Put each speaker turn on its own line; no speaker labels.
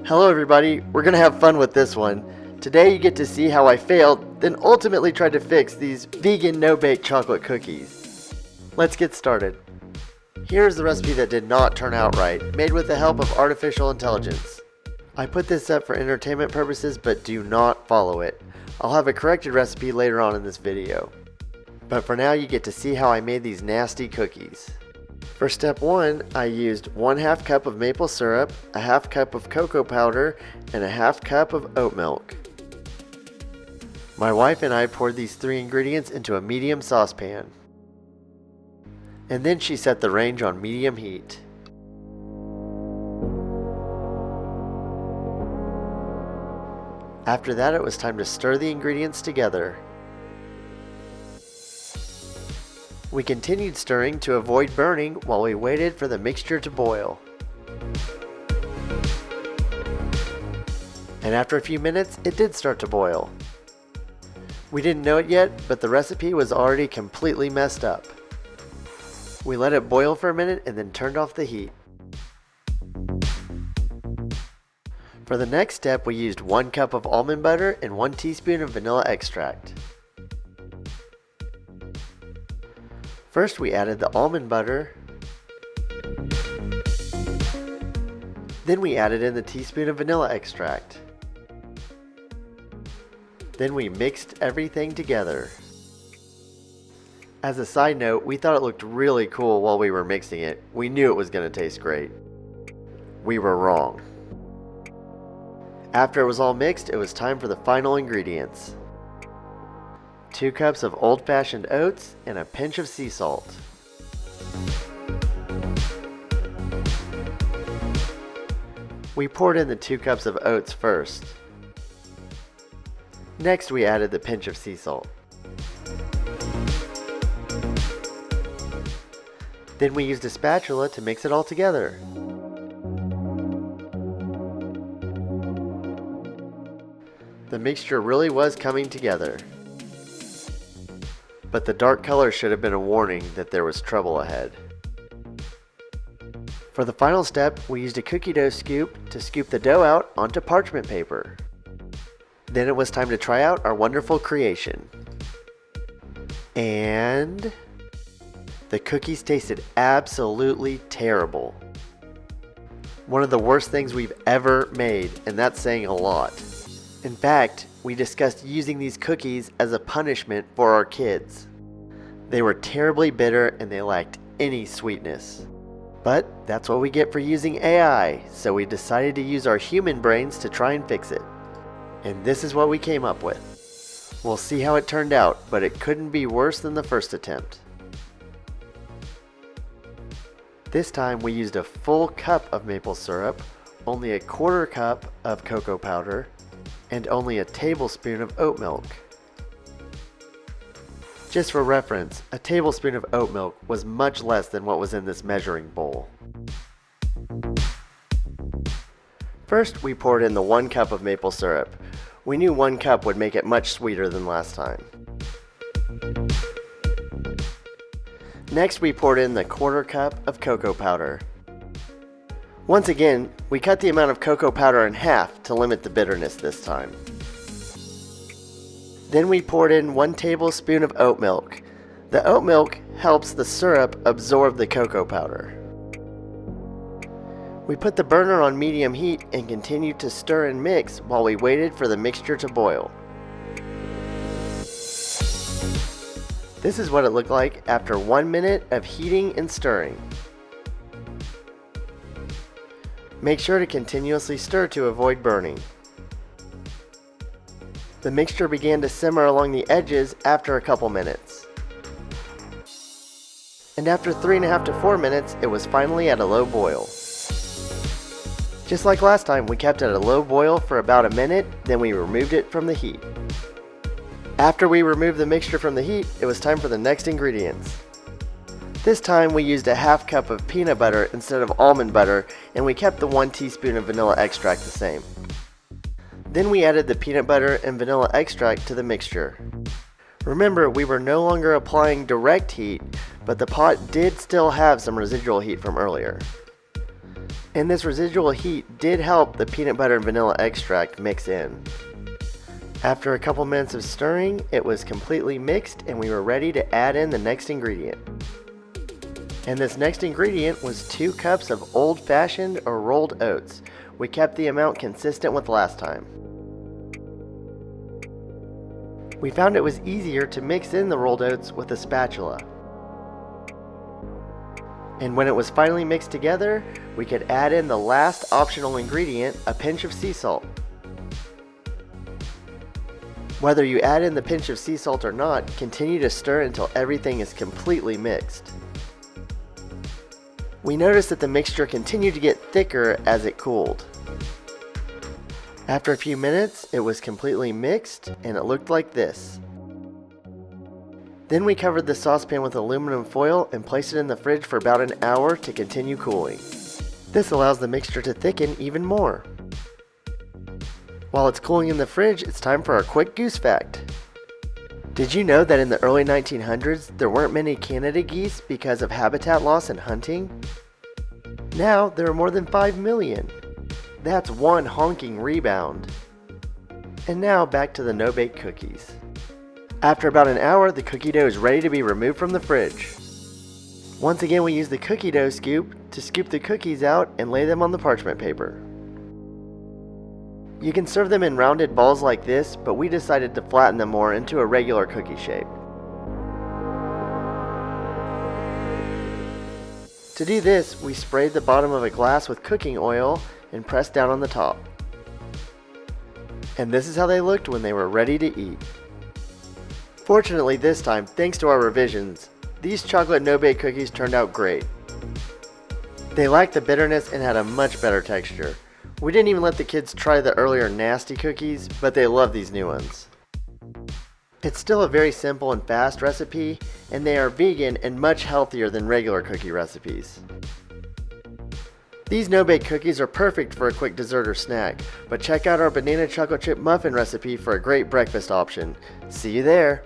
Hello everybody, we're gonna have fun with this one. Today you get to see how I failed, then ultimately tried to fix these vegan no-bake chocolate cookies. Let's get started. Here's the recipe that did not turn out right, made with the help of artificial intelligence. I put this up for entertainment purposes, but do not follow it. I'll have a corrected recipe later on in this video. But for now you get to see how I made these nasty cookies. For step 1, I used 1/2 cup of maple syrup, a 1/2 cup of cocoa powder, and a 1/2 cup of oat milk. My wife and I poured these 3 ingredients into a medium saucepan. And then she set the range on medium heat. After that, it was time to stir the ingredients together. We continued stirring to avoid burning while we waited for the mixture to boil. And after a few minutes, it did start to boil. We didn't know it yet, but the recipe was already completely messed up. We let it boil for a minute and then turned off the heat. For the next step, we used 1 cup of almond butter and 1 teaspoon of vanilla extract. First, we added the almond butter. Then we added in the teaspoon of vanilla extract. Then we mixed everything together. As a side note, we thought it looked really cool while we were mixing it. We knew it was going to taste great. We were wrong. After it was all mixed, it was time for the final ingredients. 2 cups of Old Fashioned Oats and a pinch of sea salt. We poured in the 2 cups of oats first. Next, we added the pinch of sea salt. Then we used a spatula to mix it all together. The mixture really was coming together. But the dark color should have been a warning that there was trouble ahead. For the final step, we used a cookie dough scoop to scoop the dough out onto parchment paper. Then it was time to try out our wonderful creation. And the cookies tasted absolutely terrible. One of the worst things we've ever made, and that's saying a lot. In fact, we discussed using these cookies as a punishment for our kids. They were terribly bitter and they lacked any sweetness. But that's what we get for using AI, so we decided to use our human brains to try and fix it. And this is what we came up with. We'll see how it turned out, but it couldn't be worse than the first attempt. This time we used a full cup of maple syrup, only a 1/4 cup of cocoa powder, and only a tablespoon of oat milk. Just for reference, a tablespoon of oat milk was much less than what was in this measuring bowl. First, we poured in the 1 cup of maple syrup. We knew 1 cup would make it much sweeter than last time. Next, we poured in the 1/4 cup of cocoa powder. Once again, we cut the amount of cocoa powder in half to limit the bitterness this time. Then we poured in 1 tablespoon of oat milk. The oat milk helps the syrup absorb the cocoa powder. We put the burner on medium heat and continued to stir and mix while we waited for the mixture to boil. This is what it looked like after 1 minute of heating and stirring. Make sure to continuously stir to avoid burning. The mixture began to simmer along the edges after a couple minutes. And after 3.5 to 4 minutes, it was finally at a low boil. Just like last time, we kept it at a low boil for about a minute, then we removed it from the heat. After we removed the mixture from the heat, it was time for the next ingredients. This time we used a 1/2 cup of peanut butter instead of almond butter, and we kept the 1 teaspoon of vanilla extract the same. Then we added the peanut butter and vanilla extract to the mixture. Remember, we were no longer applying direct heat, but the pot did still have some residual heat from earlier. And this residual heat did help the peanut butter and vanilla extract mix in. After a couple minutes of stirring, it was completely mixed and we were ready to add in the next ingredient. And this next ingredient was 2 cups of Old Fashioned or rolled oats. We kept the amount consistent with last time. We found it was easier to mix in the rolled oats with a spatula. And when it was finally mixed together, we could add in the last optional ingredient, a pinch of sea salt. Whether you add in the pinch of sea salt or not, continue to stir until everything is completely mixed. We noticed that the mixture continued to get thicker as it cooled. After a few minutes, it was completely mixed and it looked like this. Then we covered the saucepan with aluminum foil and placed it in the fridge for about an hour to continue cooling. This allows the mixture to thicken even more. While it's cooling in the fridge, it's time for our quick goose fact. Did you know that in the early 1900s, there weren't many Canada geese because of habitat loss and hunting? Now, there are more than 5 million. That's one honking rebound. And now back to the no-bake cookies. After about an hour, the cookie dough is ready to be removed from the fridge. Once again, we use the cookie dough scoop to scoop the cookies out and lay them on the parchment paper. You can serve them in rounded balls like this, but we decided to flatten them more into a regular cookie shape. To do this, we sprayed the bottom of a glass with cooking oil and pressed down on the top. And this is how they looked when they were ready to eat. Fortunately this time, thanks to our revisions, these chocolate no-bake cookies turned out great. They lacked the bitterness and had a much better texture. We didn't even let the kids try the earlier nasty cookies, but they love these new ones. It's still a very simple and fast recipe, and they are vegan and much healthier than regular cookie recipes. These no-bake cookies are perfect for a quick dessert or snack, but check out our banana chocolate chip muffin recipe for a great breakfast option. See you there!